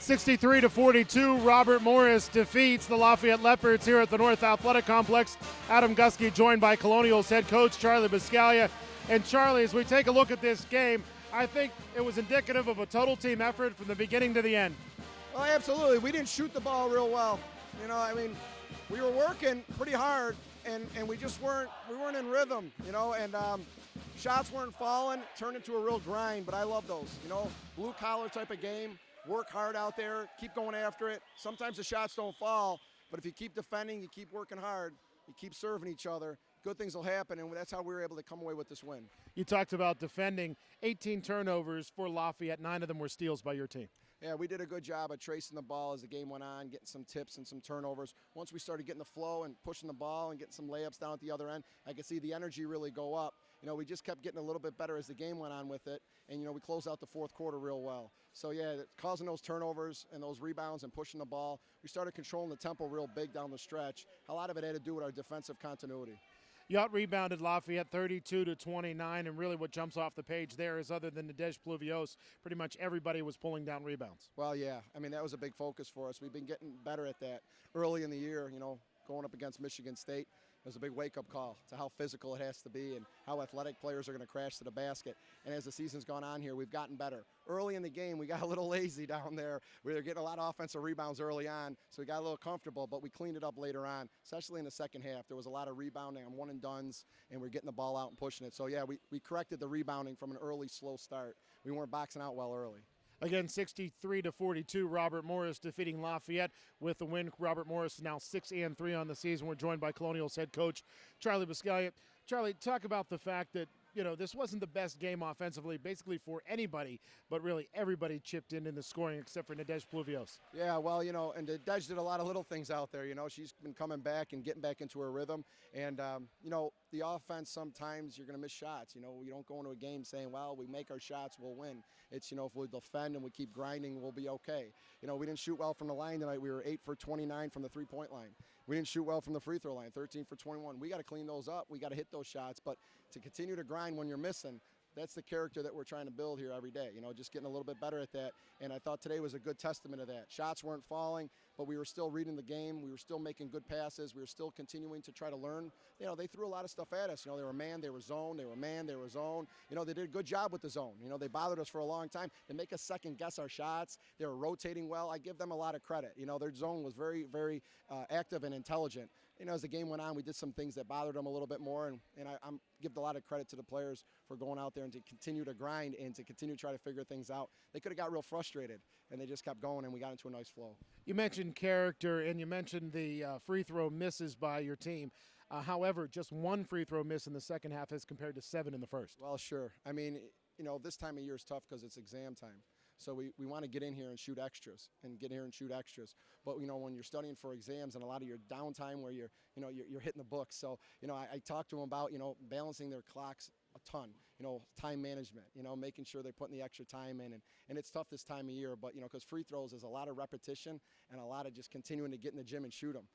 63-42, Robert Morris defeats the Lafayette Leopards here at the North Athletic Complex. Adam Gusky joined by Colonials head coach Charlie Buscaglia. And Charlie, as we take a look at this game, I think it was indicative of a total team effort from the beginning to the end. Oh, absolutely. We didn't shoot the ball real well. We were working pretty hard, and we just weren't in rhythm, and shots weren't falling, turned into a real grind, but I love those, blue-collar type of game. Work hard out there, keep going after it. Sometimes the shots don't fall, but if you keep defending, you keep working hard, you keep serving each other, good things will happen, and that's how we were able to come away with this win. You talked about defending, 18 turnovers for Lafayette, 9 of them were steals by your team. Yeah, we did a good job of tracing the ball as the game went on, getting some tips and some turnovers. Once we started getting the flow and pushing the ball and getting some layups down at the other end, I could see the energy really go up. We just kept getting a little bit better as the game went on with it, and, we closed out the fourth quarter real well. So, yeah, causing those turnovers and those rebounds and pushing the ball, we started controlling the tempo real big down the stretch. A lot of it had to do with our defensive continuity. You out-rebounded Lafayette 32-29, and really what jumps off the page there is other than Nadej Pluvios, pretty much everybody was pulling down rebounds. Well, yeah, that was a big focus for us. We've been getting better at that early in the year, going up against Michigan State. It was a big wake-up call to how physical it has to be and how athletic players are going to crash to the basket. And as the season's gone on here, we've gotten better. Early in the game, we got a little lazy down there. We were getting a lot of offensive rebounds early on, so we got a little comfortable, but we cleaned it up later on, especially in the second half. There was a lot of rebounding on one-and-dones, and we're getting the ball out and pushing it. So, yeah, we corrected the rebounding from an early, slow start. We weren't boxing out well early. Again, 63-42, Robert Morris defeating Lafayette with the win. Robert Morris is now 6-3 on the season. We're joined by Colonials head coach Charlie Buscaglia. Charlie, talk about the fact that, this wasn't the best game offensively, basically for anybody, but really everybody chipped in the scoring except for Nadej Pluvios. Yeah, well, and Nadej did a lot of little things out there. She's been coming back and getting back into her rhythm. And, the offense, sometimes you're going to miss shots. We don't go into a game saying, well, we make our shots, we'll win. It's, if we defend and we keep grinding, we'll be okay. We didn't shoot well from the line tonight. We were 8 for 29 from the three-point line. We didn't shoot well from the free throw line, 13 for 21. We got to clean those up. We got to hit those shots. But to continue to grind when you're missing, that's the character that we're trying to build here every day, just getting a little bit better at that. And I thought today was a good testament of that. Shots weren't falling, but we were still reading the game. We were still making good passes. We were still continuing to try to learn. They threw a lot of stuff at us. They were man, they were zone, they were man, they were zone. They did a good job with the zone. They bothered us for a long time. They make us second guess our shots. They were rotating well. I give them a lot of credit. Their zone was very, very active and intelligent. As the game went on, we did some things that bothered them a little bit more, and I give a lot of credit to the players for going out there and to continue to grind and to continue to try to figure things out. They could have got real frustrated, and they just kept going, and we got into a nice flow. You mentioned character, and you mentioned the free throw misses by your team. However, just one free throw miss in the second half as compared to 7 in the first. Well, sure. This time of year is tough because it's exam time. So we want to get in here and shoot extras But, when you're studying for exams and a lot of your downtime where you're hitting the books. So, I talked to them about, balancing their clocks a ton, time management, making sure they're putting the extra time in. And it's tough this time of year, but, because free throws is a lot of repetition and a lot of just continuing to get in the gym and shoot them.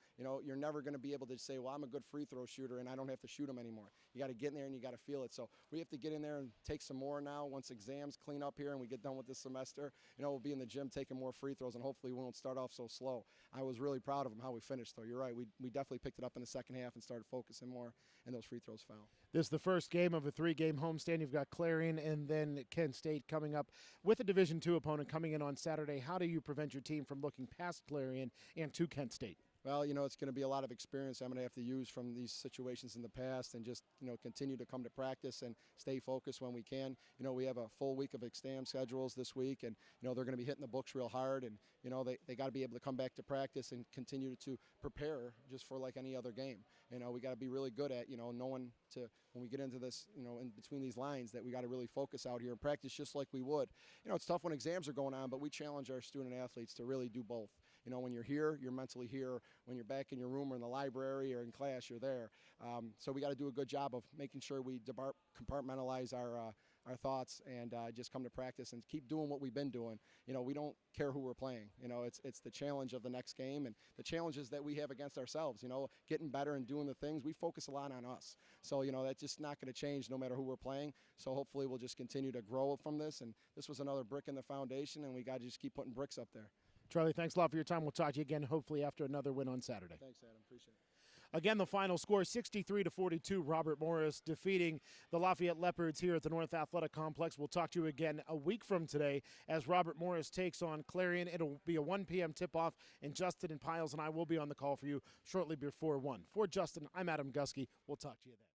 You're never going to be able to say, well, I'm a good free throw shooter and I don't have to shoot them anymore. You got to get in there and you got to feel it. So we have to get in there and take some more now. Once exams clean up here and we get done with this semester, we'll be in the gym taking more free throws and hopefully we won't start off so slow. I was really proud of them how we finished, though. You're right. We definitely picked it up in the second half and started focusing more, and those free throws fell. This is the first game of a 3-game homestand. You've got Clarion and then Kent State coming up with a Division II opponent coming in on Saturday. How do you prevent your team from looking past Clarion and to Kent State? Well, it's going to be a lot of experience I'm going to have to use from these situations in the past and just, continue to come to practice and stay focused when we can. We have a full week of exam schedules this week, and, they're going to be hitting the books real hard, and, they got to be able to come back to practice and continue to prepare just for like any other game. We got to be really good at, knowing when we get into this, in between these lines, that we got to really focus out here and practice just like we would. It's tough when exams are going on, but we challenge our student athletes to really do both. When you're here, you're mentally here. When you're back in your room or in the library or in class, you're there. So we got to do a good job of making sure we compartmentalize our thoughts and just come to practice and keep doing what we've been doing. We don't care who we're playing. It's the challenge of the next game and the challenges that we have against ourselves. Getting better and doing the things. We focus a lot on us. So, that's just not going to change no matter who we're playing. So hopefully we'll just continue to grow from this. And this was another brick in the foundation, and we got to just keep putting bricks up there. Charlie, thanks a lot for your time. We'll talk to you again, hopefully after another win on Saturday. Thanks, Adam. Appreciate it. Again, the final score, 63-42, Robert Morris defeating the Lafayette Leopards here at the North Athletic Complex. We'll talk to you again a week from today as Robert Morris takes on Clarion. It'll be a 1 p.m. tip-off, and Justin and Piles and I will be on the call for you shortly before 1. For Justin, I'm Adam Gusky. We'll talk to you then.